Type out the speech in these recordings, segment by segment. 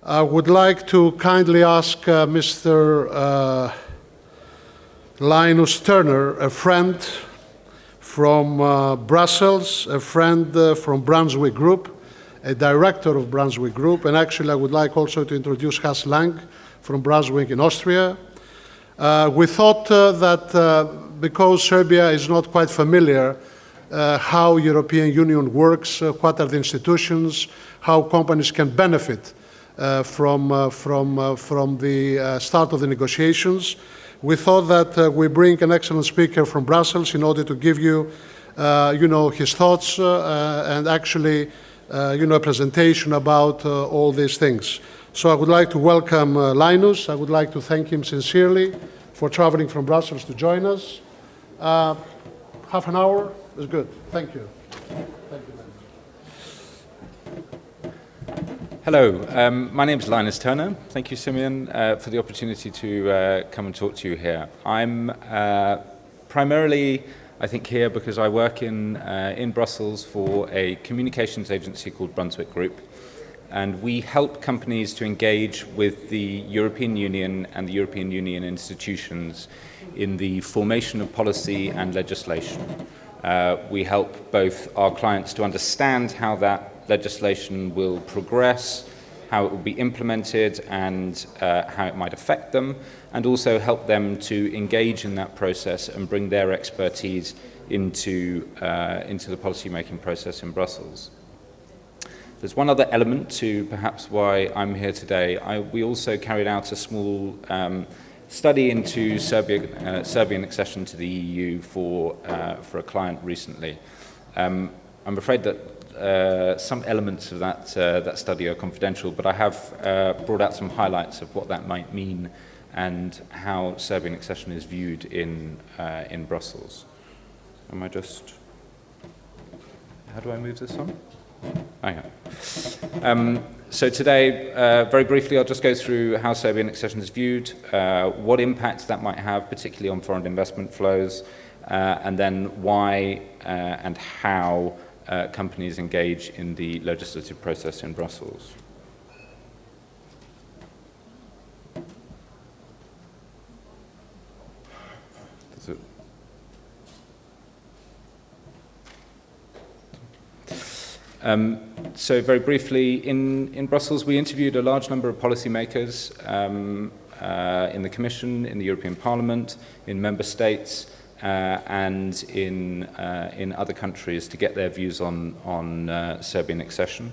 I would like to kindly ask Mr. Linus Turner, a friend from Brussels, a friend from Brunswick Group, a director of Brunswick Group, and actually I would like also to introduce Hans Lang from Brunswick in Austria. We thought that because Serbia is not quite familiar how European Union works, what are the institutions, how companies can benefit from the start of the negotiations, we thought that we bring an excellent speaker from Brussels in order to give you, his thoughts and actually, a presentation about all these things. So I would like to welcome Linus. I would like to thank him sincerely for traveling from Brussels to join us. Half an hour is good. Thank you. Thank you. Hello, my name is Linus Turner. Thank you, Symeon, for the opportunity to come and talk to you here. I'm primarily, I think, here because I work in Brussels for a communications agency called Brunswick Group, and we help companies to engage with the European Union and the European Union institutions in the formation of policy and legislation. We help both our clients to understand how that legislation will progress, how it will be implemented, and how it might affect them, and also help them to engage in that process and bring their expertise into the policy-making process in Brussels. There's one other element to perhaps why I'm here today. We also carried out a small study into Serbian accession to the EU for a client recently. I'm afraid that some elements of that study are confidential, but I have brought out some highlights of what that might mean and how Serbian accession is viewed in Brussels. How do I move this on? Okay. So today, very briefly, I'll just go through how Serbian accession is viewed, what impact that might have, particularly on foreign investment flows, and then why and how companies engage in the legislative process in Brussels. So very briefly, in Brussels, we interviewed a large number of policymakers in the Commission, in the European Parliament, in member states, and in other countries to get their views on Serbian accession.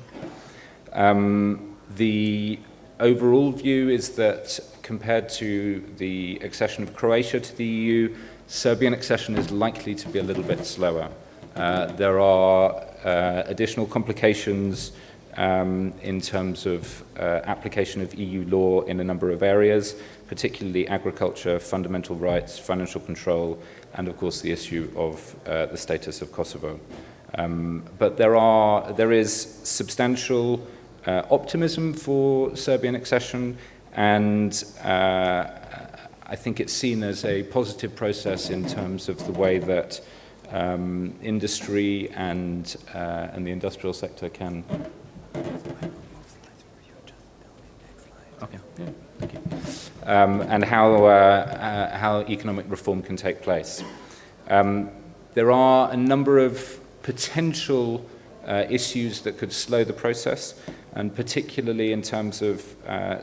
The overall view is that compared to the accession of Croatia to the EU, Serbian accession is likely to be a little bit slower. There are additional complications in terms of application of EU law in a number of areas, particularly agriculture, fundamental rights, financial control, and of course the issue of the status of Kosovo. But there is substantial optimism for Serbian accession, and I think it's seen as a positive process in terms of the way that industry and the industrial sector can. Okay. Yeah. Thank you. And how economic reform can take place. There are a number of potential issues that could slow the process, and particularly in terms of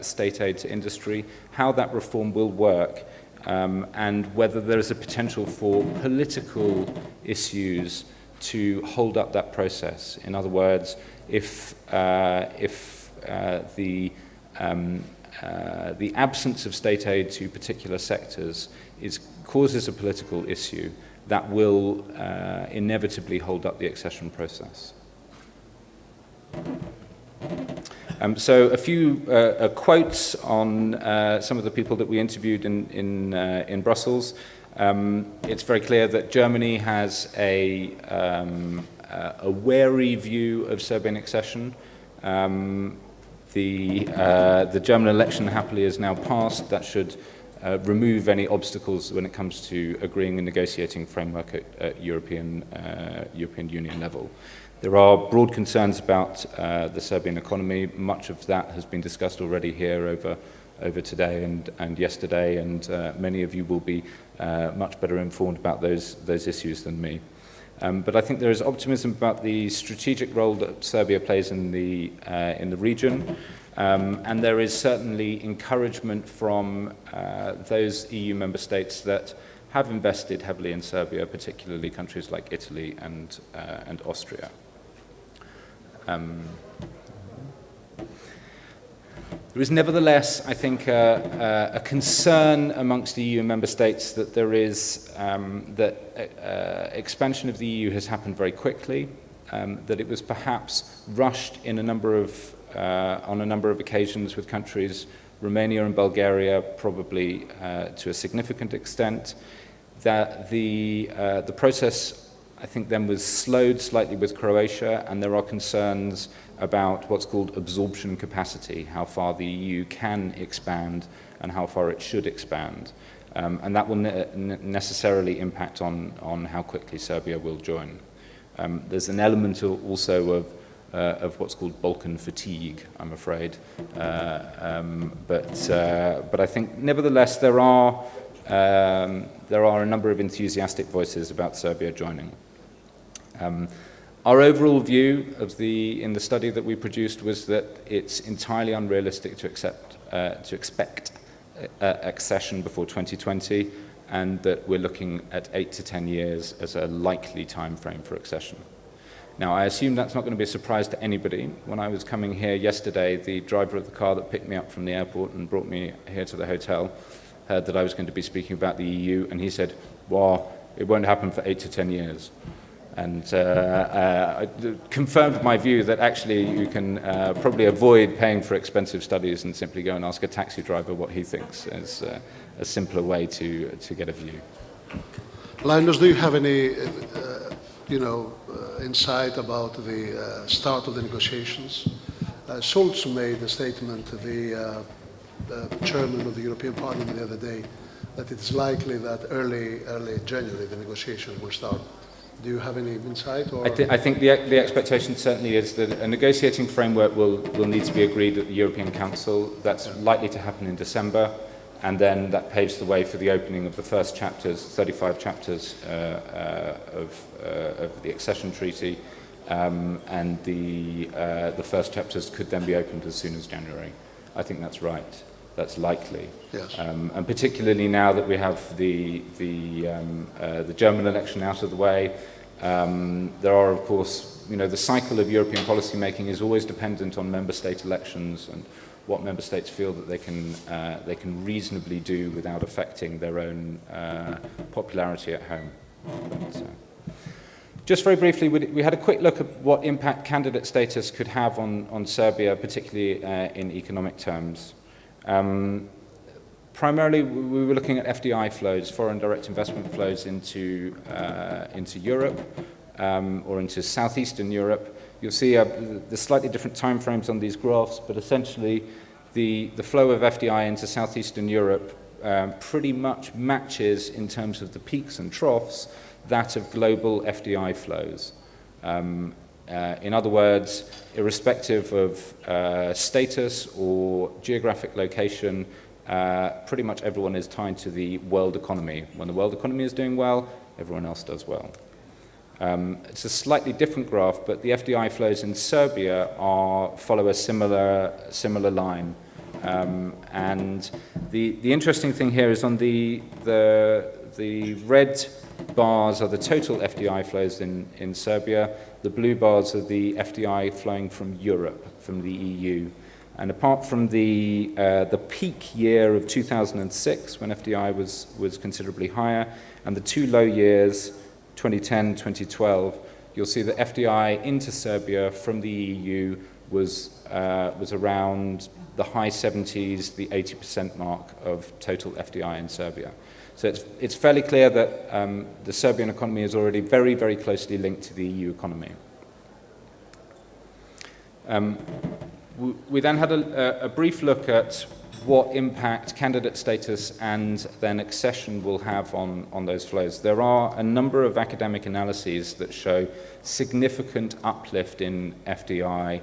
state aid to industry, how that reform will work. And whether there is a potential for political issues to hold up that process. In other words, if the absence of state aid to particular sectors causes a political issue, that will inevitably hold up the accession process. So a few quotes on some of the people that we interviewed in Brussels. It's very clear that Germany has a wary view of Serbian accession. The German election happily is now passed. That should remove any obstacles when it comes to agreeing and negotiating framework at European Union level. There are broad concerns about the Serbian economy. Much of that has been discussed already here over today and yesterday, and many of you will be much better informed about those issues than me. But I think there is optimism about the strategic role that Serbia plays in the region, and there is certainly encouragement from those EU member states that have invested heavily in Serbia, particularly countries like Italy and Austria. There is nevertheless, I think, a concern amongst the EU member states that there is expansion of the EU has happened very quickly, that it was perhaps rushed in on a number of occasions with countries, Romania and Bulgaria, probably to a significant extent, that the process, I think, then was slowed slightly with Croatia, and there are concerns about what's called absorption capacity, how far the EU can expand and how far it should expand. And that will necessarily impact on how quickly Serbia will join. There's an element also of what's called Balkan fatigue, I'm afraid. But I think, nevertheless, there are a number of enthusiastic voices about Serbia joining. Our overall view in the study that we produced was that it's entirely unrealistic to expect accession before 2020, and that we're looking at 8 to 10 years as a likely time frame for accession. Now, I assume that's not going to be a surprise to anybody. When I was coming here yesterday, the driver of the car that picked me up from the airport and brought me here to the hotel heard that I was going to be speaking about the EU, and he said, well, it won't happen for 8 to 10 years. And I confirmed my view that actually you can probably avoid paying for expensive studies and simply go and ask a taxi driver what he thinks is a simpler way to get a view. Linus, do you have any insight about the start of the negotiations? Schulz made a statement, the chairman of the European Parliament, the other day, that it's likely that early January the negotiations will start. Do you have any insight? Or? I think the expectation certainly is that a negotiating framework will need to be agreed at the European Council. That's likely to happen in December, and then that paves the way for the opening of the first chapters, 35 chapters of the accession treaty, and the first chapters could then be opened as soon as January. I think that's right. That's likely. Yes. And particularly now that we have the German election out of the way, there are, of course, the cycle of European policy making is always dependent on member state elections and what member states feel that they can reasonably do without affecting their own popularity at home. But, just very briefly, we had a quick look at what impact candidate status could have on Serbia, particularly in economic terms. Primarily, we were looking at FDI flows, foreign direct investment flows into Europe or into southeastern Europe. You'll see the slightly different timeframes on these graphs, but essentially the flow of FDI into southeastern Europe pretty much matches in terms of the peaks and troughs that of global FDI flows. In other words, irrespective of status or geographic location, pretty much everyone is tied to the world economy. When the world economy is doing well, everyone else does well. It's a slightly different graph, but the FDI flows in Serbia follow a similar line. And the interesting thing here is on the red bars are the total FDI flows in Serbia. The blue bars are the FDI flowing from Europe, from the EU. And apart from the peak year of 2006, when FDI was considerably higher, and the two low years, 2010, 2012, you'll see that FDI into Serbia from the EU was around the high 70s, the 80% mark of total FDI in Serbia. So it's fairly clear that the Serbian economy is already very, very closely linked to the EU economy. We then had a brief look at what impact candidate status and then accession will have on those flows. There are a number of academic analyses that show significant uplift in FDI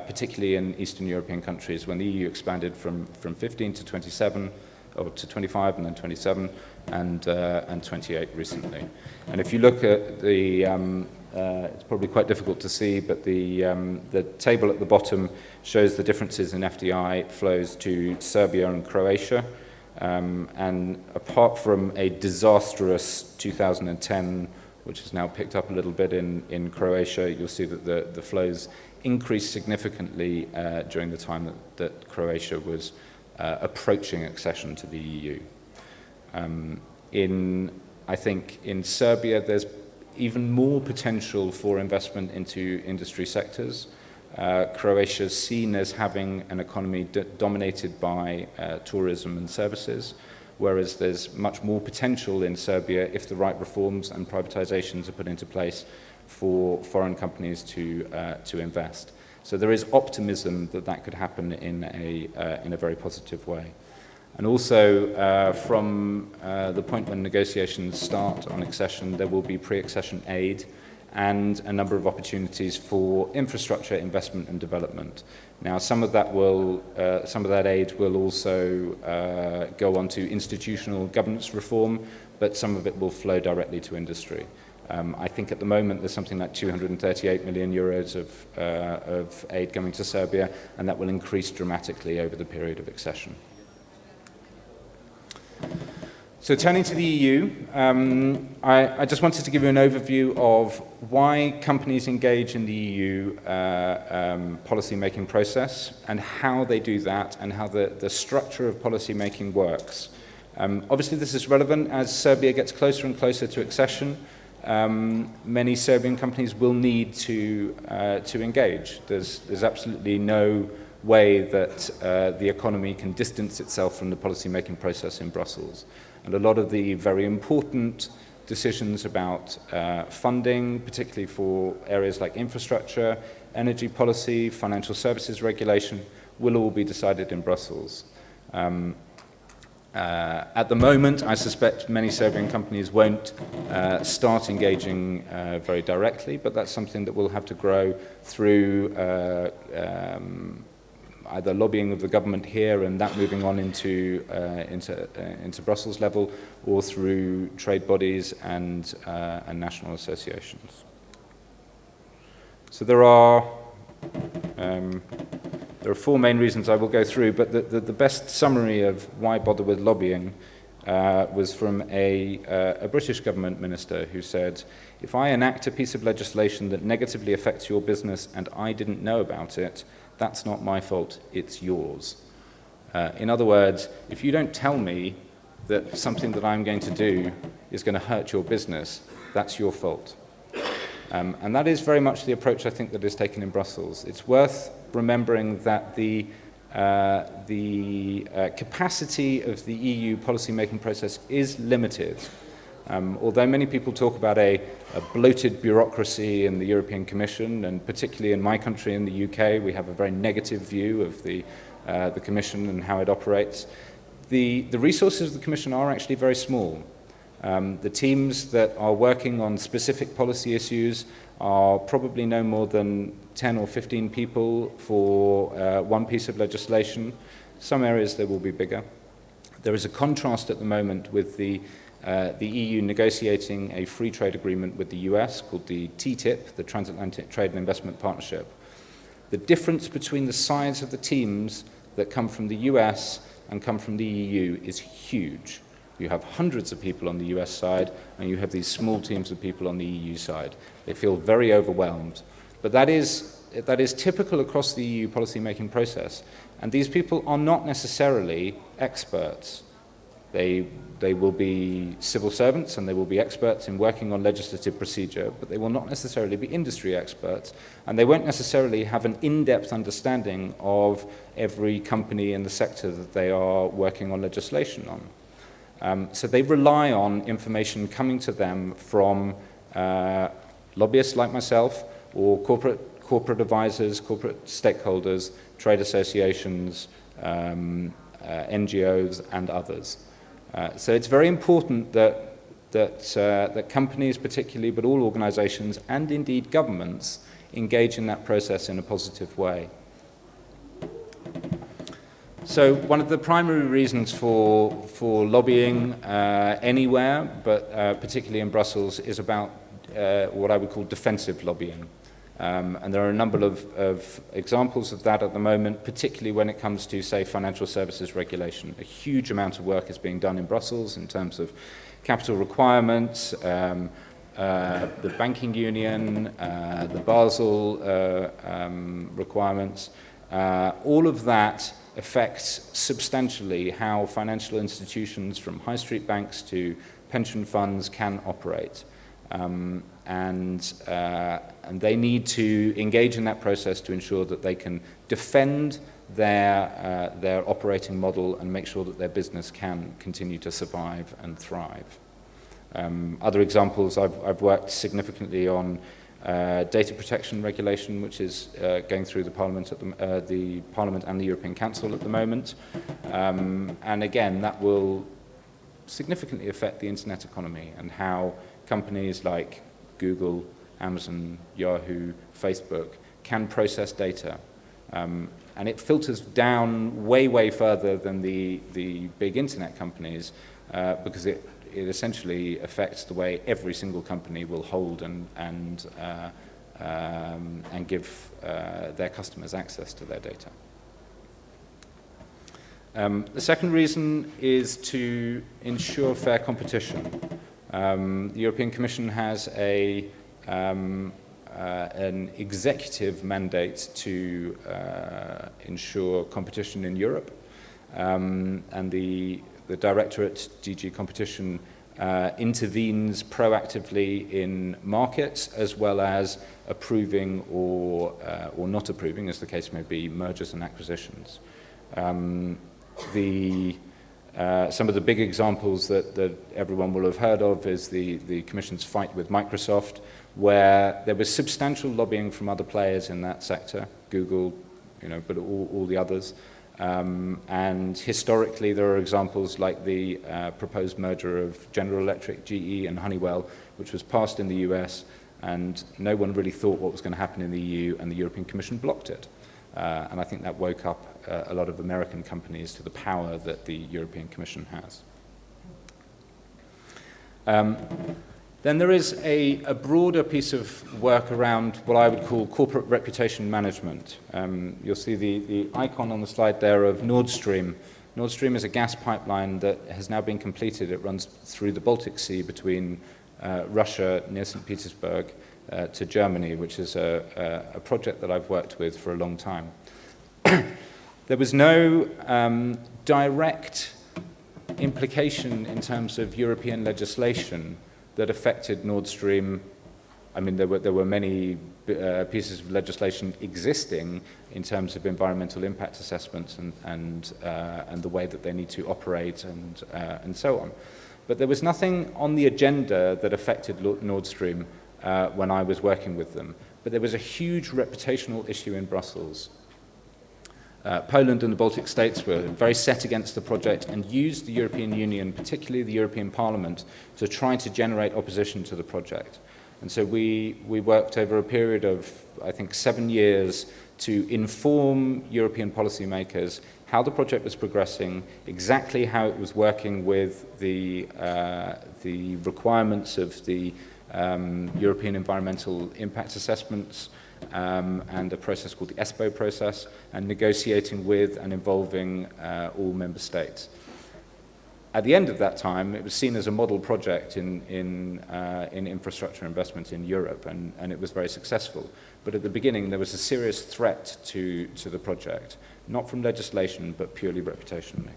particularly in Eastern European countries when the EU expanded from 15 to 27, or to 25 and then 27 and 28 recently. And if you look at the it's probably quite difficult to see, but the table at the bottom shows the differences in FDI flows to Serbia and Croatia. And apart from a disastrous 2010, which has now picked up a little bit in Croatia, you'll see that the flows increased significantly during the time that Croatia was approaching accession to the EU. I think in Serbia, there's even more potential for investment into industry sectors. Croatia is seen as having an economy dominated by tourism and services, whereas there's much more potential in Serbia if the right reforms and privatizations are put into place for foreign companies to invest. So there is optimism that that could happen in a very positive way. And also, from the point when negotiations start on accession, there will be pre-accession aid and a number of opportunities for infrastructure investment and development. Now, some of that aid will also go on to institutional governance reform, but some of it will flow directly to industry. I think at the moment there's something like 238 million euros of aid coming to Serbia, and that will increase dramatically over the period of accession. So turning to the EU, I just wanted to give you an overview of why companies engage in the EU policy-making process and how they do that and how the structure of policy-making works. Obviously, this is relevant as Serbia gets closer and closer to accession. Many Serbian companies will need to engage. There's absolutely no way that the economy can distance itself from the policy-making process in Brussels. And a lot of the very important decisions about funding, particularly for areas like infrastructure, energy policy, financial services regulation, will all be decided in Brussels. At the moment, I suspect many Serbian companies won't start engaging very directly, but that's something that will have to grow through either lobbying of the government here and that moving on into Brussels level, or through trade bodies and national associations. So there are four main reasons I will go through, but the best summary of why bother with lobbying was from a British government minister who said, "If I enact a piece of legislation that negatively affects your business and I didn't know about it, that's not my fault, it's yours." In other words, if you don't tell me that something that I'm going to do is going to hurt your business, that's your fault. And that is very much the approach I think that is taken in Brussels. It's worth remembering that the capacity of the EU policy-making process is limited. Although many people talk about a bloated bureaucracy in the European Commission, and particularly in my country, in the UK, we have a very negative view of the Commission and how it operates. The resources of the Commission are actually very small. The teams that are working on specific policy issues are probably no more than 10 or 15 people for one piece of legislation. Some areas they will be bigger. There is a contrast at the moment with the EU negotiating a free trade agreement with the US called the TTIP, the Transatlantic Trade and Investment Partnership. The difference between the size of the teams that come from the US and come from the EU is huge. You have hundreds of people on the US side, and you have these small teams of people on the EU side. They feel very overwhelmed. But that is typical across the EU policy-making process. And these people are not necessarily experts. They will be civil servants and they will be experts in working on legislative procedure, but they will not necessarily be industry experts, and they won't necessarily have an in-depth understanding of every company in the sector that they are working on legislation on. So they rely on information coming to them from lobbyists like myself or corporate advisors, corporate stakeholders, trade associations, NGOs, and others. So it's very important that companies particularly, but all organizations, and indeed governments, engage in that process in a positive way. So one of the primary reasons for lobbying anywhere, but particularly in Brussels, is about what I would call defensive lobbying. And there are a number of examples of that at the moment, particularly when it comes to, say, financial services regulation. A huge amount of work is being done in Brussels in terms of capital requirements, the banking union, the Basel requirements. All of that affects substantially how financial institutions, from high street banks to pension funds, can operate. And they need to engage in that process to ensure that they can defend their operating model and make sure that their business can continue to survive and thrive. Other examples, I've worked significantly on data protection regulation, which is going through the Parliament, the Parliament and the European Council at the moment. And again, that will significantly affect the internet economy and how companies like Google, Amazon, Yahoo, Facebook can process data. And it filters down way further than the big internet companies because it essentially affects the way every single company will hold and give their customers access to their data. The second reason is to ensure fair competition. The European Commission has an executive mandate to ensure competition in Europe, and the Directorate, DG Competition, intervenes proactively in markets as well as approving or not approving, as the case may be, mergers and acquisitions. Some of the big examples that everyone will have heard of is the Commission's fight with Microsoft, where there was substantial lobbying from other players in that sector, Google, but all the others. And historically, there are examples like the proposed merger of General Electric, GE, and Honeywell, which was passed in the US, and no one really thought what was going to happen in the EU, and the European Commission blocked it. And I think that woke up a lot of American companies to the power that the European Commission has. Then there is a broader piece of work around what I would call corporate reputation management. You'll see the icon on the slide there of Nord Stream. Nord Stream is a gas pipeline that has now been completed. It runs through the Baltic Sea between Russia near St. Petersburg to Germany, which is a project that I've worked with for a long time. There was no direct implication in terms of European legislation that affected Nord Stream. I mean, there were many pieces of legislation existing in terms of environmental impact assessments and the way that they need to operate and so on. But there was nothing on the agenda that affected Nord Stream when I was working with them. But there was a huge reputational issue in Brussels. Poland and the Baltic states were very set against the project and used the European Union, particularly the European Parliament, to try to generate opposition to the project. And so we worked over a period of, I think, 7 years to inform European policymakers how the project was progressing, exactly how it was working with the requirements of the European environmental impact assessments, and a process called the ESPO process, and negotiating with and involving all member states. At the end of that time, it was seen as a model project in infrastructure investment in Europe, and it was very successful. But at the beginning, there was a serious threat to the project, not from legislation, but purely reputationally.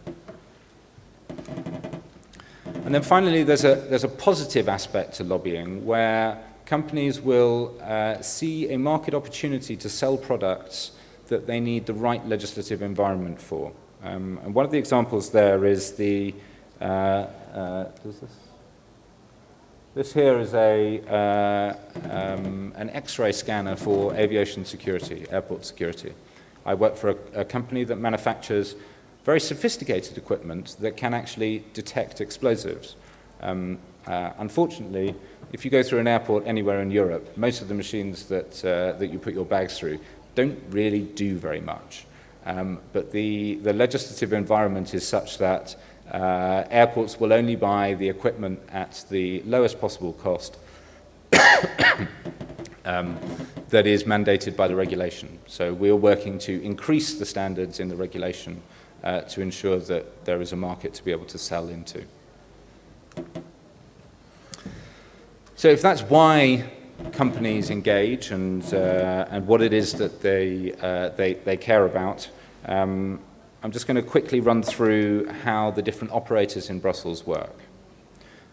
And then finally, there's a positive aspect to lobbying, where companies will see a market opportunity to sell products that they need the right legislative environment for. And one of the examples there is the This here is an X-ray scanner for aviation security, airport security. I work for a company that manufactures very sophisticated equipment that can actually detect explosives. Unfortunately, if you go through an airport anywhere in Europe, most of the machines that you put your bags through don't really do very much. But the legislative environment is such that airports will only buy the equipment at the lowest possible cost that is mandated by the regulation. So we are working to increase the standards in the regulation to ensure that there is a market to be able to sell into. So if that's why companies engage and what it is that they care about, I'm just going to quickly run through how the different operators in Brussels work.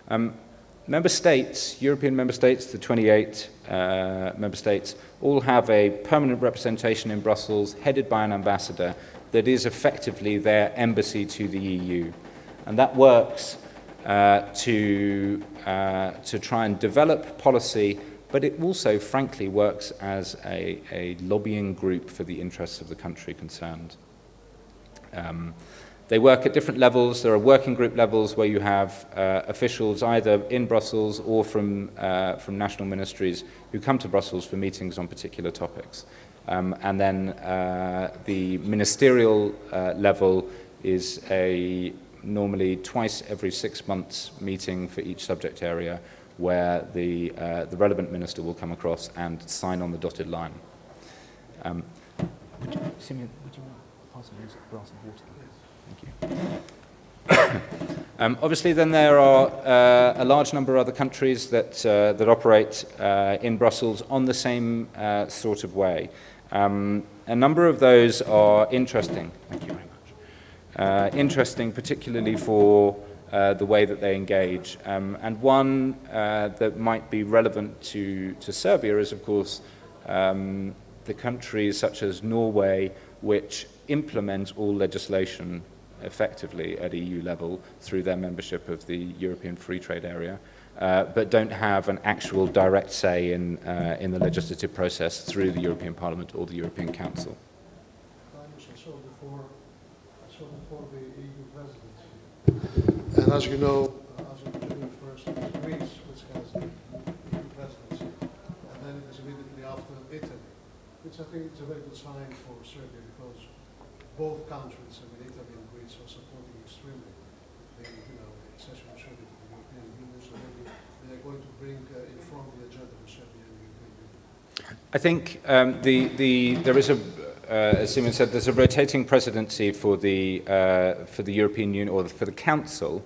Member states, European member states, the 28 member states, all have a permanent representation in Brussels headed by an ambassador that is effectively their embassy to the EU. And that works to try and develop policy, but it also, frankly, works as a lobbying group for the interests of the country concerned. They work at different levels. There are working group levels where you have officials either in Brussels or from national ministries who come to Brussels for meetings on particular topics. And then the ministerial level is a normally twice every 6 months meeting for each subject area where the relevant minister will come across and sign on the dotted line. Symeon, would you pass me a glass of water? Thank you. Obviously, then there are a large number of other countries that operate in Brussels on the same sort of way. A number of those are interesting. Thank you very much. Interesting, particularly for the way that they engage. And one that might be relevant to Serbia is, of course, the countries such as Norway, which implement all legislation effectively at EU level through their membership of the European Free Trade Area, but don't have an actual direct say in the legislative process through the European Parliament or the European Council. I saw before the EU presidency, and as you know, as of June 1st, it was Greece which has the EU presidency, and then it is immediately after Italy, which I think is a very good sign for Serbia because both countries, I mean Italy and Greece, are supporting extremely the accession of Serbia to the European Union, so maybe they are going to bring in front the agenda for Serbia and the European Union. I think there is as Symeon said, there's a rotating presidency for the European Union or for the Council.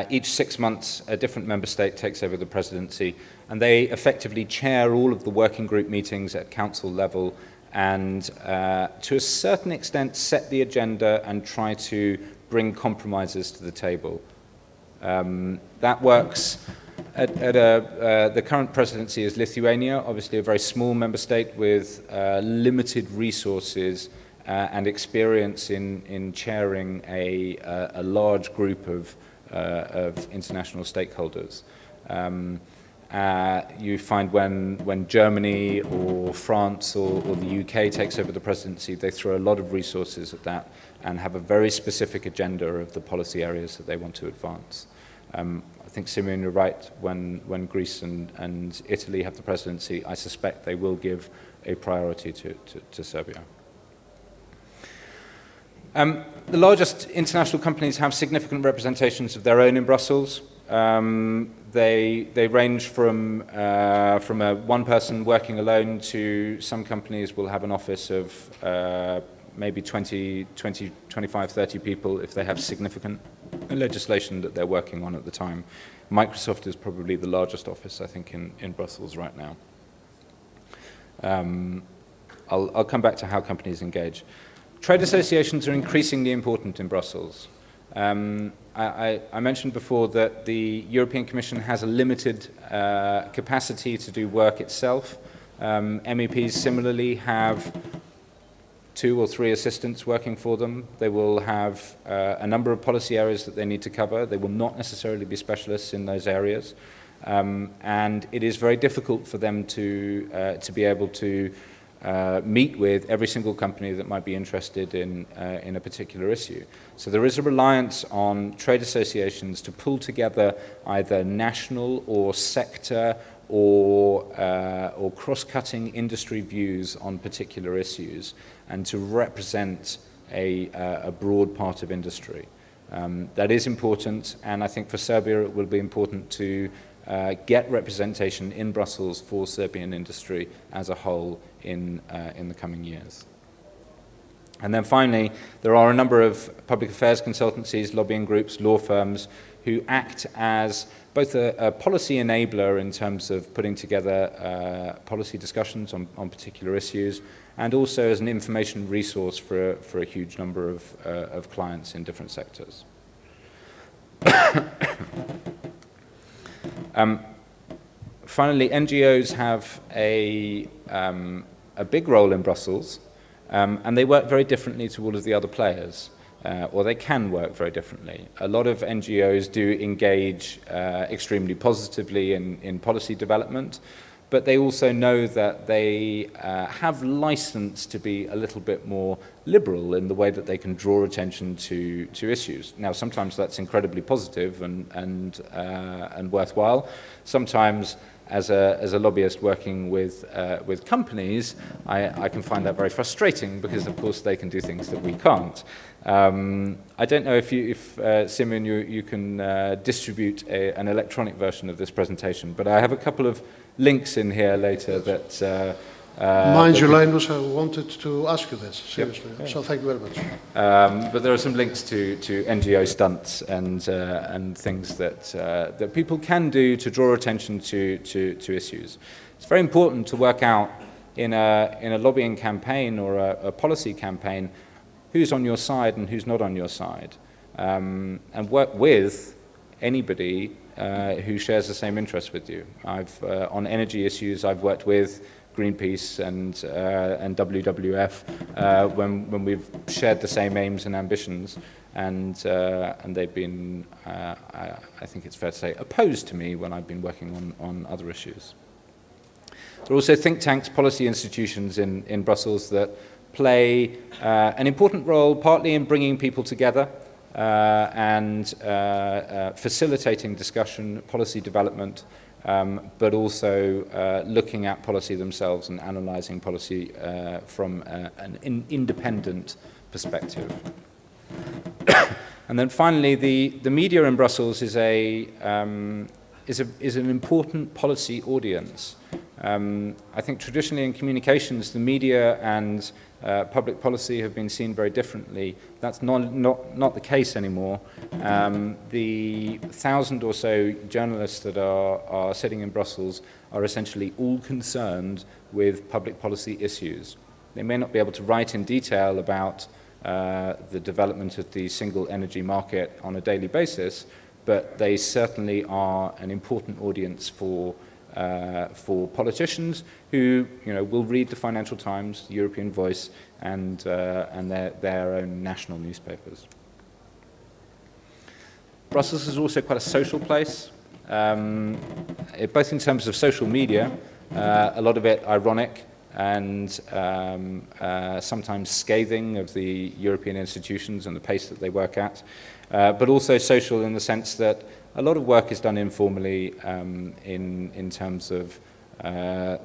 Each 6 months, a different member state takes over the presidency, and they effectively chair all of the working group meetings at Council level and to a certain extent set the agenda and try to bring compromises to the table. That works. The current presidency is Lithuania, obviously a very small member state with limited resources and experience in chairing a large group of international stakeholders. You find when Germany or France or the UK takes over the presidency, they throw a lot of resources at that and have a very specific agenda of the policy areas that they want to advance. I think, Symeon, you're right. When Greece and Italy have the presidency, I suspect they will give a priority to Serbia. The largest international companies have significant representations of their own in Brussels. They range from a one person working alone to some companies will have an office of maybe 20, 25, 30 people if they have significant legislation that they're working on at the time. Microsoft is probably the largest office, I think, in Brussels right now. I'll come back to how companies engage. Trade associations are increasingly important in Brussels. I mentioned before that the European Commission has a limited capacity to do work itself. MEPs similarly have 2 or 3 assistants working for them. They will have a number of policy areas that they need to cover. They will not necessarily be specialists in those areas. And it is very difficult for them to be able to meet with every single company that might be interested in a particular issue. So there is a reliance on trade associations to pull together either national or sector or cross-cutting industry views on particular issues and to represent a broad part of industry. That is important, and I think for Serbia it will be important to get representation in Brussels for Serbian industry as a whole in the coming years. And then finally, there are a number of public affairs consultancies, lobbying groups, law firms who act as both a policy enabler in terms of putting together policy discussions on particular issues, and also as an information resource for a huge number of clients in different sectors. Finally, NGOs have a big role in Brussels, and they work very differently to all of the other players, or they can work very differently. A lot of NGOs do engage extremely positively in policy development, but they also know that they have license to be a little bit more liberal in the way that they can draw attention to issues. Now, sometimes that's incredibly positive and worthwhile. Sometimes, as a lobbyist working with companies, I can find that very frustrating because, of course, they can do things that we can't. I don't know if Symeon, you can distribute an electronic version of this presentation, but I have a couple of links in here later that... Mind you, Linus, I wanted to ask you this, seriously, yep. Yeah. So thank you very much. But there are some links to NGO stunts and things that people can do to draw attention to issues. It's very important to work out in a lobbying campaign or a policy campaign who's on your side and who's not on your side, and work with anybody who shares the same interests with you. On energy issues, I've worked with Greenpeace and WWF when we've shared the same aims and ambitions, and they've been, I think it's fair to say, opposed to me when I've been working on other issues. There are also think tanks, policy institutions in Brussels that play an important role, partly in bringing people together and facilitating discussion, policy development, but also looking at policy themselves and analysing policy from an independent perspective. And then finally, the media in Brussels is an important policy audience. I think traditionally in communications, the media and public policy have been seen very differently. That's not the case anymore. The 1,000 or so journalists that are sitting in Brussels are essentially all concerned with public policy issues. They may not be able to write in detail about the development of the single energy market on a daily basis, but they certainly are an important audience for politicians who, will read the Financial Times, the European Voice, and their own national newspapers. Brussels is also quite a social place, both in terms of social media, a lot of it ironic and sometimes scathing of the European institutions and the pace that they work at, but also social in the sense that a lot of work is done informally in terms of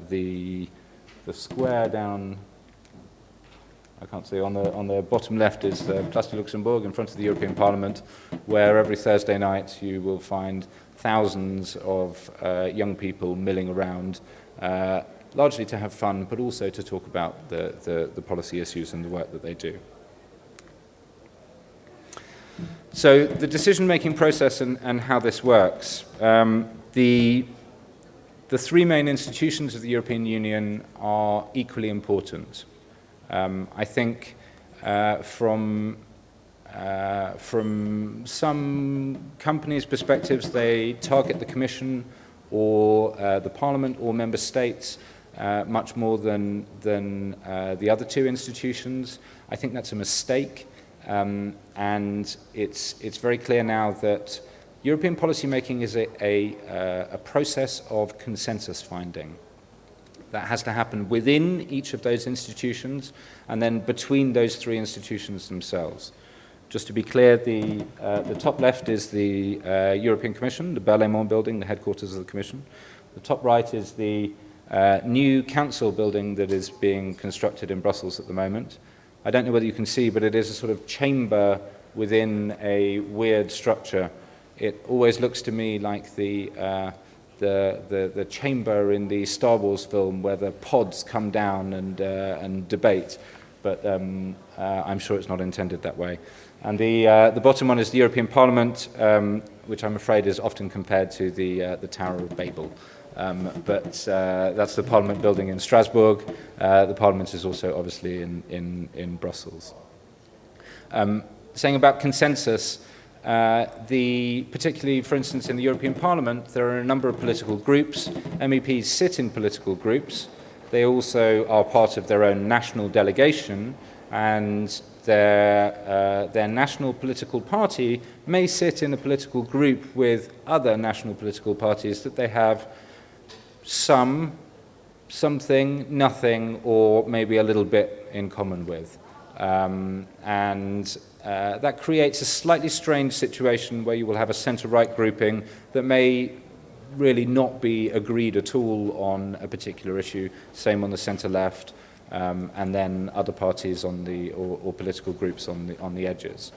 the square down, I can't see, on the bottom left is the Place de Luxembourg in front of the European Parliament, where every Thursday night you will find thousands of young people milling around, largely to have fun, but also to talk about the policy issues and the work that they do. So the decision-making process and how this works. The three main institutions of the European Union are equally important. I think from some companies' perspectives, they target the Commission or the Parliament or Member States much more than the other two institutions. I think that's a mistake, and it's very clear now that European policymaking is a process of consensus finding. That has to happen within each of those institutions and then between those three institutions themselves. Just to be clear, the top left is the European Commission, the Berlaymont building, the headquarters of the Commission. The top right is the new council building that is being constructed in Brussels at the moment. I don't know whether you can see, but it is a sort of chamber within a weird structure. It always looks to me like the chamber in the Star Wars film where the pods come down and debate, but I'm sure it's not intended that way. And the bottom one is the European Parliament, which I'm afraid is often compared to the Tower of Babel. But that's the Parliament building in Strasbourg. The Parliament is also obviously in Brussels. Saying about consensus, particularly, for instance, in the European Parliament, there are a number of political groups. MEPs sit in political groups. They also are part of their own national delegation, and their national political party may sit in a political group with other national political parties that they have something, nothing, or maybe a little bit in common with. That creates a slightly strange situation where you will have a centre-right grouping that may really not be agreed at all on a particular issue, same on the centre-left, and then other parties on or political groups on the edges.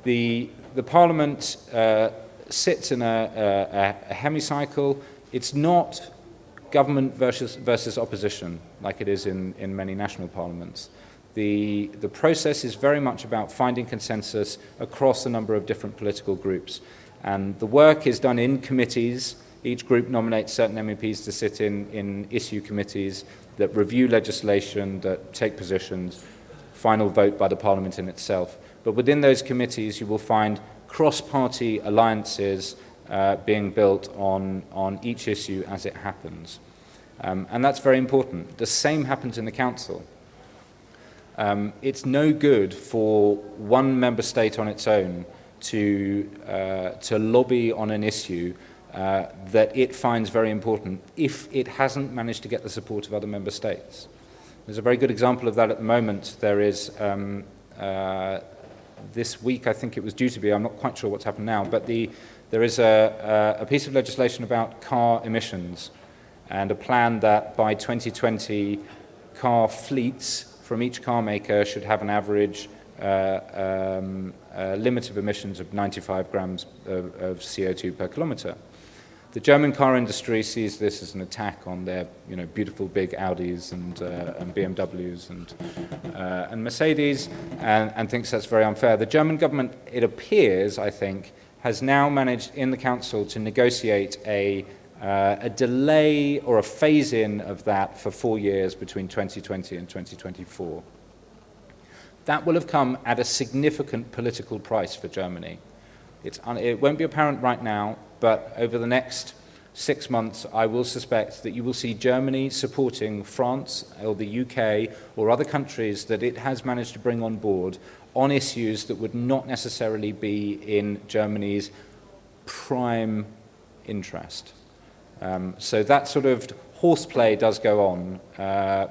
The Parliament sits in a hemicycle. It's not government versus opposition like it is in many national parliaments. The process is very much about finding consensus across a number of different political groups. And the work is done in committees. Each group nominates certain MEPs to sit in issue committees that review legislation, that take positions, final vote by the Parliament in itself. But within those committees, you will find cross-party alliances being built on each issue as it happens. And that's very important. The same happens in the Council. It's no good for one member state on its own to lobby on an issue that it finds very important if it hasn't managed to get the support of other member states. There's a very good example of that at the moment. There is, this week I think it was due to be, I'm not quite sure what's happened now, but there is a piece of legislation about car emissions and a plan that by 2020 car fleets from each car maker should have an average limit of emissions of 95 grams of CO2 per kilometre. The German car industry sees this as an attack on their, beautiful big Audis and BMWs and Mercedes, and thinks that's very unfair. The German government, it appears, I think, has now managed in the council to negotiate a delay or a phase-in of that for 4 years between 2020 and 2024. That will have come at a significant political price for Germany. It won't be apparent right now, but over the next 6 months, I will suspect that you will see Germany supporting France or the UK or other countries that it has managed to bring on board on issues that would not necessarily be in Germany's prime interest. So that sort of horseplay does go on,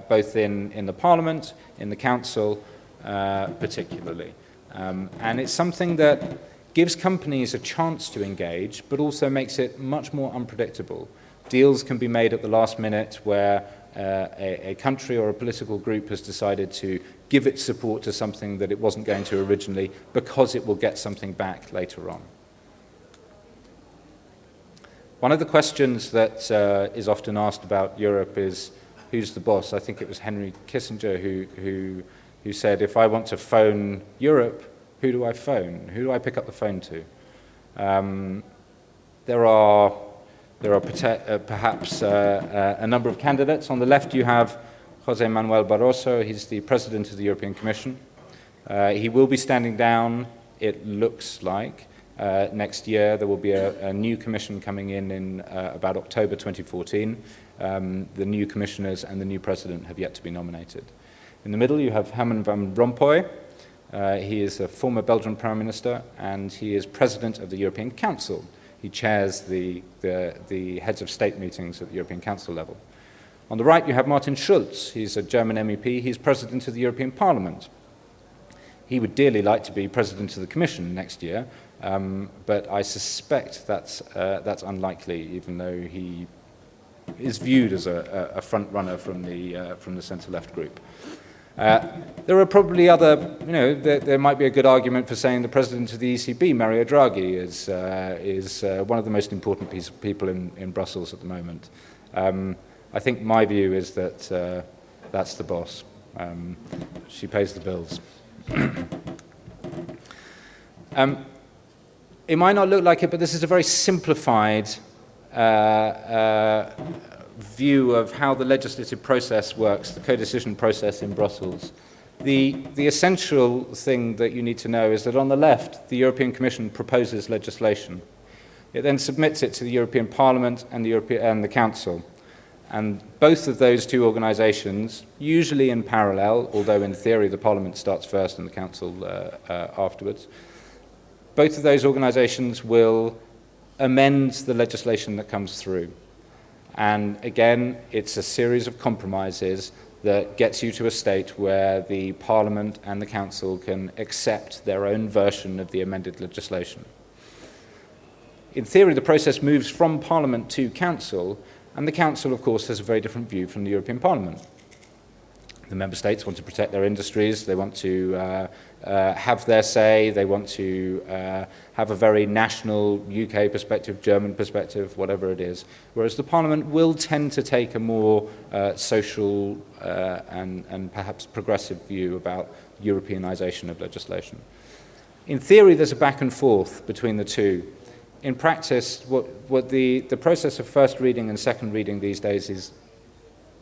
both in the Parliament, in the Council, particularly. And it's something that gives companies a chance to engage, but also makes it much more unpredictable. Deals can be made at the last minute where a country or a political group has decided to give its support to something that it wasn't going to originally because it will get something back later on. One of the questions that is often asked about Europe is, who's the boss? I think it was Henry Kissinger who said, if I want to phone Europe, who do I phone? Who do I pick up the phone to? There are perhaps a number of candidates. On the left you have José Manuel Barroso. He's the President of the European Commission. He will be standing down, it looks like. Next year there will be a new commission coming in about October 2014, The new commissioners and the new president have yet to be nominated. In the middle, you have Herman van Rompuy. He is a former Belgian Prime Minister, and he is president of the European Council. He chairs the heads of state meetings at the European Council level. On the right, you have Martin Schulz. He's a German MEP. He's president of the European Parliament. He would dearly like to be president of the Commission next year, but I suspect that's unlikely, even though he is viewed as a front runner from the centre-left group. There are probably other, there might be a good argument for saying the president of the ECB, Mario Draghi, is one of the most important people in Brussels at the moment. I think my view is that that's the boss. She pays the bills. It might not look like it, but this is a very simplified view of how the legislative process works, the co-decision process in Brussels. The essential thing that you need to know is that on the left, the European Commission proposes legislation. It then submits it to the European Parliament and the Council. And both of those two organisations, usually in parallel, although in theory the Parliament starts first and the Council afterwards, both of those organisations will amend the legislation that comes through. And again, it's a series of compromises that gets you to a state where the Parliament and the Council can accept their own version of the amended legislation. In theory, the process moves from Parliament to Council, and the Council, of course, has a very different view from the European Parliament. The member states want to protect their industries, they want to have their say, they want to have a very national UK perspective, German perspective, whatever it is. Whereas the Parliament will tend to take a more social and perhaps progressive view about Europeanisation of legislation. In theory, there's a back and forth between the two. In practice, what the process of first reading and second reading these days is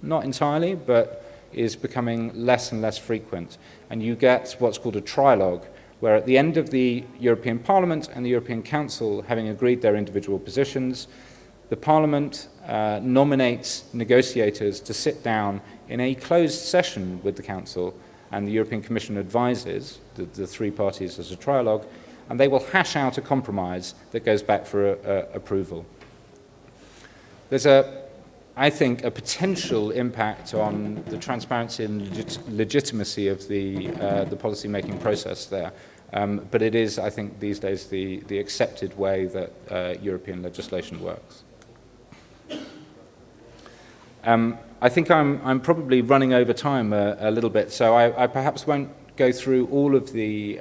not entirely, but is becoming less and less frequent. And you get what's called a trilogue, where at the end of the European Parliament and the European Council having agreed their individual positions, the Parliament nominates negotiators to sit down in a closed session with the Council, and the European Commission advises the three parties as a trilogue, and they will hash out a compromise that goes back for approval. There's I think, a potential impact on the transparency and legitimacy of the policy-making process there. But it is, I think, these days the accepted way that European legislation works. I think I'm probably running over time a little bit, so I perhaps won't go through all of the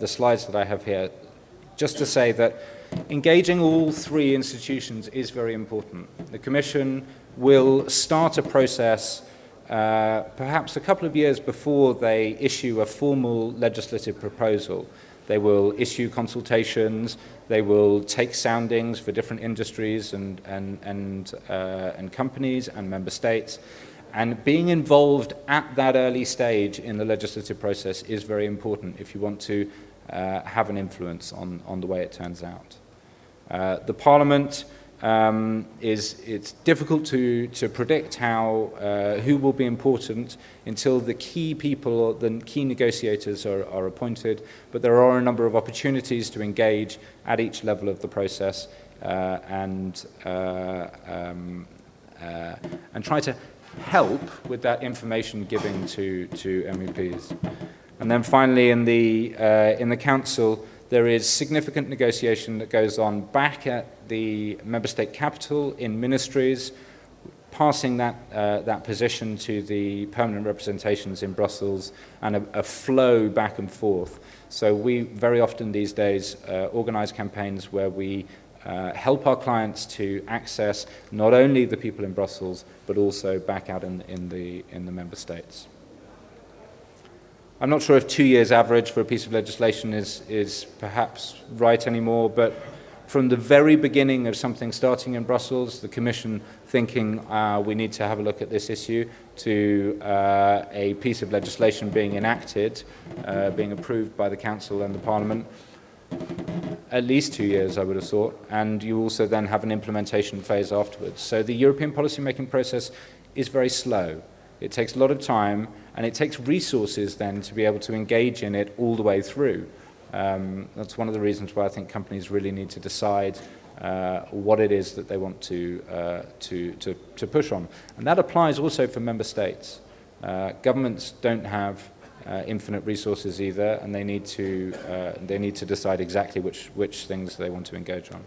slides that I have here, just to say that engaging all three institutions is very important. The Commission will start a process perhaps a couple of years before they issue a formal legislative proposal. They will issue consultations, they will take soundings for different industries and companies and member states. And being involved at that early stage in the legislative process is very important if you want to have an influence on the way it turns out. The Parliament, it's difficult to predict who will be important until the key people, the key negotiators are appointed, but there are a number of opportunities to engage at each level of the process and try to help with that information giving to MEPs. And then finally in the Council, there is significant negotiation that goes on back at the member state capital in ministries, passing that position to the permanent representations in Brussels, and a flow back and forth. So we very often these days organise campaigns where we help our clients to access not only the people in Brussels, but also back out in the member states. I'm not sure if 2 years average for a piece of legislation is perhaps right anymore, but from the very beginning of something starting in Brussels, the Commission thinking we need to have a look at this issue, to a piece of legislation being enacted, being approved by the Council and the Parliament, at least 2 years, I would have thought, and you also then have an implementation phase afterwards. So the European policy-making process is very slow. It takes a lot of time, and it takes resources then to be able to engage in it all the way through. That's one of the reasons why I think companies really need to decide what it is that they want to push on. And that applies also for member states. Governments don't have infinite resources either, and they need to decide exactly which things they want to engage on.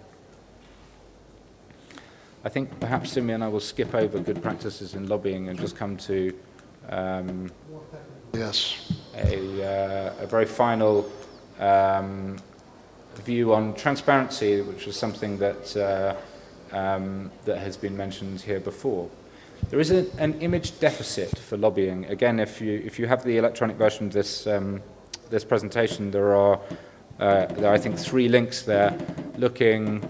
I think perhaps, Symeon, I will skip over good practices in lobbying and just come to Yes. a very final view on transparency, which was something that has been mentioned here before. There is an image deficit for lobbying. Again, if you have the electronic version of this presentation, there are I think 3 links there, looking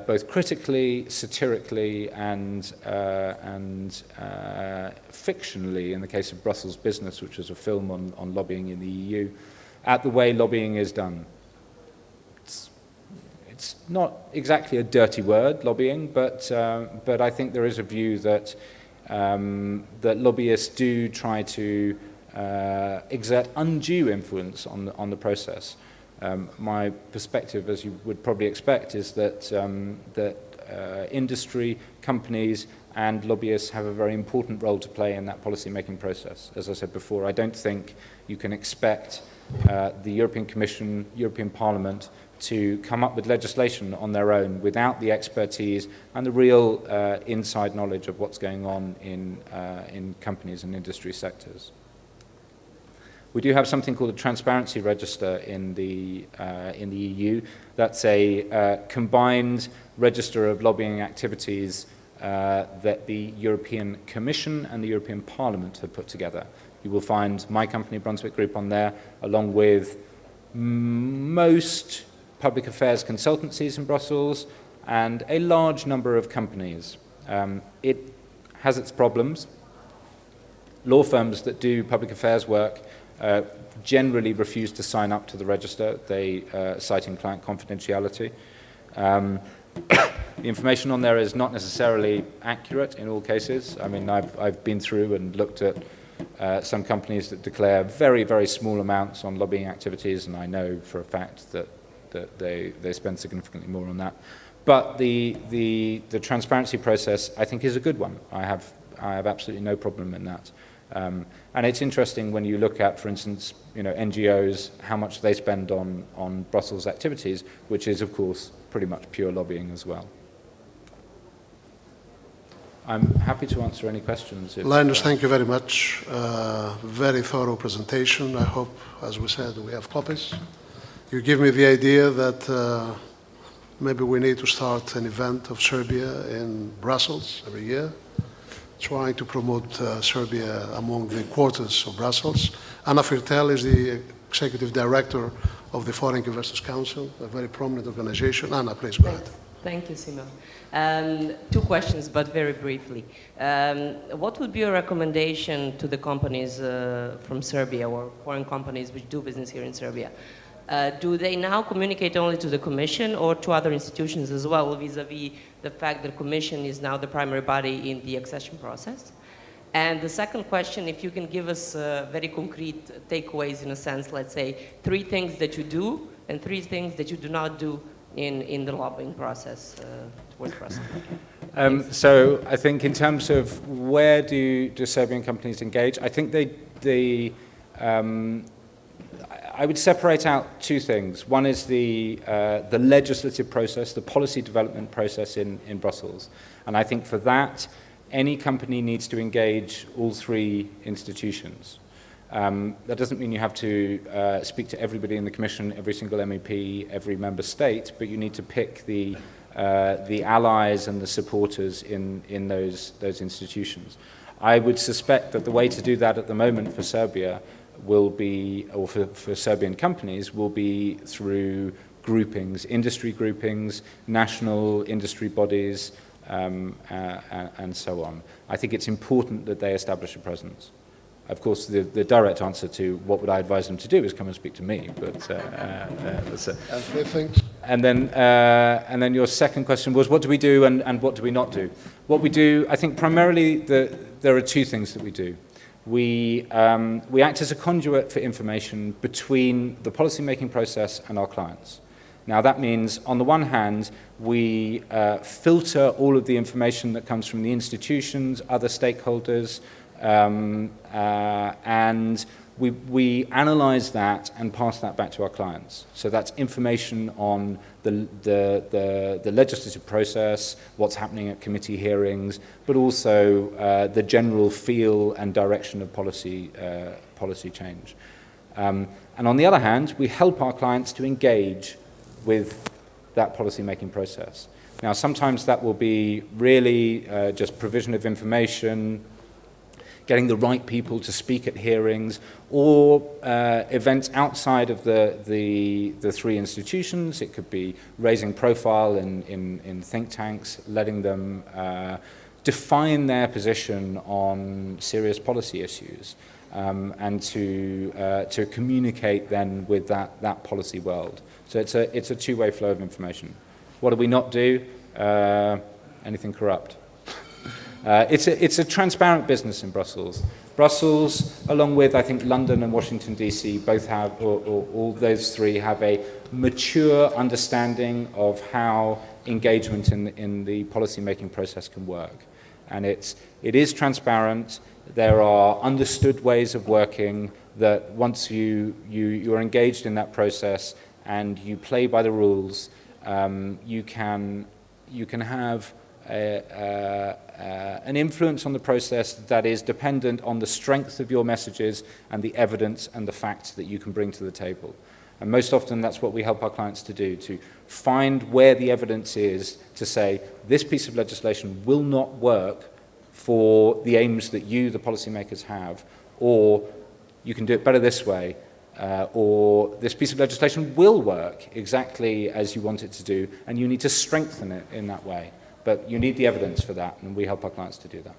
both critically, satirically, and fictionally, in the case of Brussels Business, which is a film on lobbying in the EU, at the way lobbying is done. It's not exactly a dirty word, lobbying, but I think there is a view that lobbyists do try to exert undue influence on the process. My perspective, as you would probably expect, is that industry, companies, and lobbyists have a very important role to play in that policy-making process. As I said before, I don't think you can expect the European Commission, European Parliament, to come up with legislation on their own without the expertise and the real inside knowledge of what's going on in companies and industry sectors. We do have something called a transparency register in the EU. That's a combined register of lobbying activities that the European Commission and the European Parliament have put together. You will find my company, Brunswick Group, on there, along with most public affairs consultancies in Brussels and a large number of companies. It has its problems. Law firms that do public affairs work generally refuse to sign up to the register, they citing client confidentiality. The information on there is not necessarily accurate in all cases. I mean, I've been through and looked at some companies that declare very, very small amounts on lobbying activities, and I know for a fact that they spend significantly more on that. But the transparency process, I think, is a good one. I have absolutely no problem in that. And it's interesting when you look at, for instance, NGOs, how much they spend on Brussels activities, which is, of course, pretty much pure lobbying as well. I'm happy to answer any questions. Linus, thank you very much. Very thorough presentation. I hope, as we said, we have copies. You give me the idea that maybe we need to start an event of Serbia in Brussels every year, trying to promote Serbia among the quarters of Brussels. Anna Firtel is the Executive Director of the Foreign Investors Council, a very prominent organization. Anna, please go ahead. Thank you, Symeon. 2 questions, but very briefly. What would be your recommendation to the companies from Serbia or foreign companies which do business here in Serbia? Do they now communicate only to the Commission or to other institutions as well, vis-a-vis the fact that the Commission is now the primary body in the accession process? And the second question, if you can give us very concrete takeaways, in a sense, let's say 3 things that you do and 3 things that you do not do in the lobbying process towards Brussels. So I think in terms of where do Serbian companies engage, I think I would separate out 2 things. One is the legislative process, the policy development process in Brussels. And I think for that, any company needs to engage all 3 institutions. That doesn't mean you have to speak to everybody in the Commission, every single MEP, every member state, but you need to pick the allies and the supporters in those institutions. I would suspect that the way to do that at the moment for Serbia will be, or for Serbian companies, will be through groupings, industry groupings, national industry bodies, and so on. I think it's important that they establish a presence. Of course, the direct answer to what would I advise them to do is come and speak to me. But and then your second question was, what do we do and what do we not do? What we do, I think primarily there are two things that we do. We act as a conduit for information between the policy-making process and our clients. Now that means, on the one hand, we filter all of the information that comes from the institutions, other stakeholders, and we analyze that and pass that back to our clients. So that's information on the legislative process, what's happening at committee hearings, but also the general feel and direction of policy change. And on the other hand, we help our clients to engage with that policy-making process. Now, sometimes that will be really just provision of information, getting the right people to speak at hearings, or events outside of the three institutions. It could be raising profile in think tanks, letting them define their position on serious policy issues, and to communicate then with that policy world. So it's a two-way flow of information. What do we not do? Anything corrupt. It's a transparent business in Brussels. Brussels, along with, I think, London and Washington, D.C., both have, or all those three have a mature understanding of how engagement in the policy-making process can work. And it is transparent. There are understood ways of working that once you're engaged in that process and you play by the rules, you can have an influence on the process that is dependent on the strength of your messages and the evidence and the facts that you can bring to the table. And most often that's what we help our clients to do, to find where the evidence is to say, this piece of legislation will not work for the aims that you, the policymakers, have, or you can do it better this way, or this piece of legislation will work exactly as you want it to do, and you need to strengthen it in that way. But you need the evidence for that, and we help our clients to do that.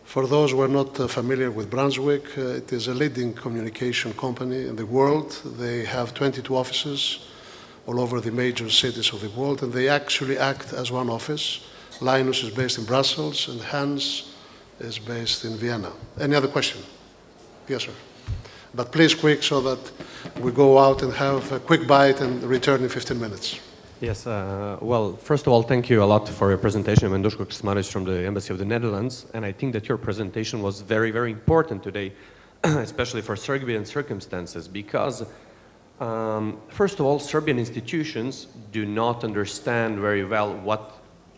For those who are not familiar with Brunswick, it is a leading communication company in the world. They have 22 offices all over the major cities of the world, and they actually act as one office. Linus is based in Brussels, and Hans is based in Vienna. Any other question? Yes, sir. But please quick, so that we go out and have a quick bite and return in 15 minutes. Yes, well, first of all, thank you a lot for your presentation. I'm Duško Krasmarić from the Embassy of the Netherlands, and I think that your presentation was very, very important today, especially for Serbian circumstances, because, first of all, Serbian institutions do not understand very well what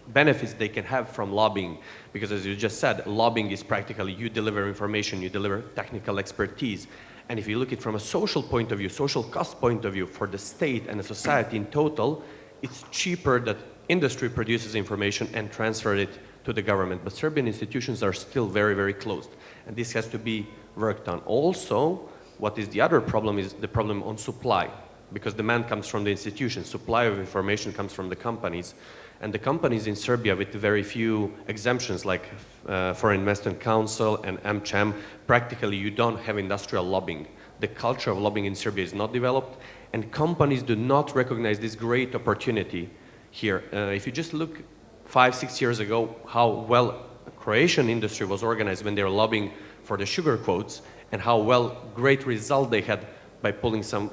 benefits they can have from lobbying, because as you just said, lobbying is practically you deliver information, you deliver technical expertise. And if you look at it from a social point of view, social cost point of view for the state and the society in total, it's cheaper that industry produces information and transfers it to the government. But Serbian institutions are still very, very closed. And this has to be worked on. Also, what is the other problem is the problem on supply, because demand comes from the institutions. Supply of information comes from the companies. And the companies in Serbia, with very few exemptions like Foreign Investment Council and AmCham, practically you don't have industrial lobbying. The culture of lobbying in Serbia is not developed, and companies do not recognize this great opportunity here. If you just look 5-6 years ago, how well Croatian industry was organized when they were lobbying for the sugar quotas, and how well great result they had by pulling some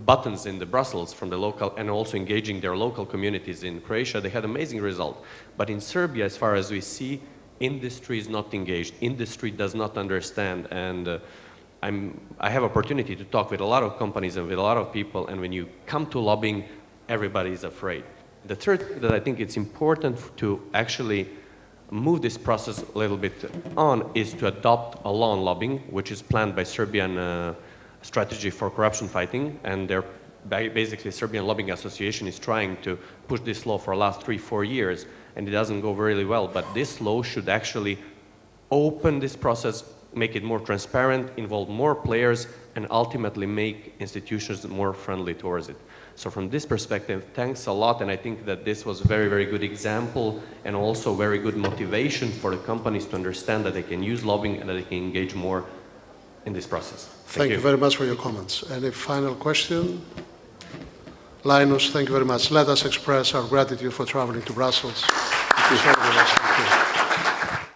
buttons in the Brussels from the local and also engaging their local communities in Croatia, they had amazing result. But in Serbia, as far as we see, industry is not engaged. Industry does not understand, and I have opportunity to talk with a lot of companies and with a lot of people, and when you come to lobbying, everybody is afraid. The third that I think it's important to actually move this process a little bit on is to adopt a law on lobbying, which is planned by Serbian strategy for corruption fighting, and they're basically Serbian Lobbying Association is trying to push this law for the last 3-4 years, and it doesn't go really well. But this law should actually open this process, make it more transparent, involve more players, and ultimately make institutions more friendly towards it. So from this perspective, thanks a lot, and I think that this was a very, very good example and also very good motivation for the companies to understand that they can use lobbying and that they can engage more in this process. Thank you very much for your comments. Any final question? Linus, thank you very much. Let us express our gratitude for traveling to Brussels. Thank you.